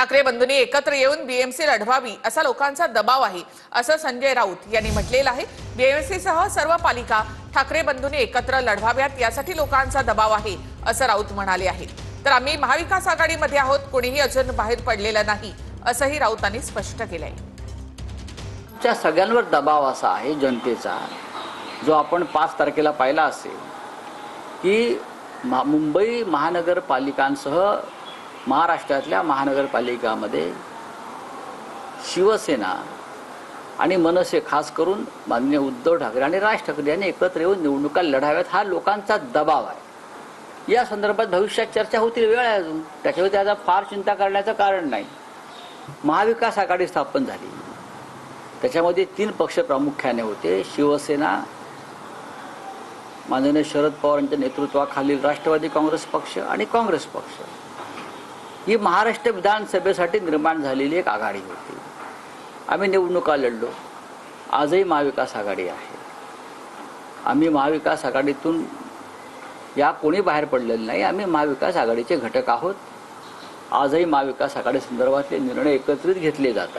ठाकरे बंधूंनी एकत्र येऊन बीएमसी लढवावी असा लोकांचा दबाव आहे असं संजय राऊत यांनी म्हटलेलं आहे। बीएमसी सह सर्व पालिका ठाकरे बंधूंनी एकत्र लढवाव्यात यासाठी लोकांचा दबाव आहे असं राऊत म्हणाले आहे। तर आम्ही महाविकास आघाडीमध्ये आहोत, कोणीही अजून बाहेर पडलेलं नाही असंही राऊतांनी स्पष्ट केलंय। आमच्या सगळ्यांवर दबाव असा आहे जनतेचा, जो आपण 5 तारखेला पाहिला असेल की मुंबई महानगरपालिकांसह महाराष्ट्रातल्या महानगरपालिकांमध्ये शिवसेना आणि मनसे, खास करून माननीय उद्धव ठाकरे आणि राज ठाकरे यांनी एकत्र येऊन निवडणुका लढाव्यात हा लोकांचा दबाव आहे। या संदर्भात भविष्यात चर्चा होतील, वेळ आहे अजून, त्याच्यावर त्याचा फार चिंता करण्याचं कारण नाही। महाविकास आघाडी स्थापन झाली, त्याच्यामध्ये 3 पक्ष प्रामुख्याने होते, शिवसेना, माननीय शरद पवार यांच्या नेतृत्वाखालील राष्ट्रवादी काँग्रेस पक्ष आणि काँग्रेस पक्ष। ही महाराष्ट्र विधानसभेसाठी निर्माण झालेली एक आघाडी होती। आम्ही निवडणुका लढलो, आजही महाविकास आघाडी आहे। आम्ही महाविकास आघाडीतून या कोणी बाहेर पडलेलं नाही, आम्ही महाविकास आघाडीचे घटक आहोत। आजही महाविकास आघाडी संदर्भातले निर्णय एकत्रित घेतले जातात।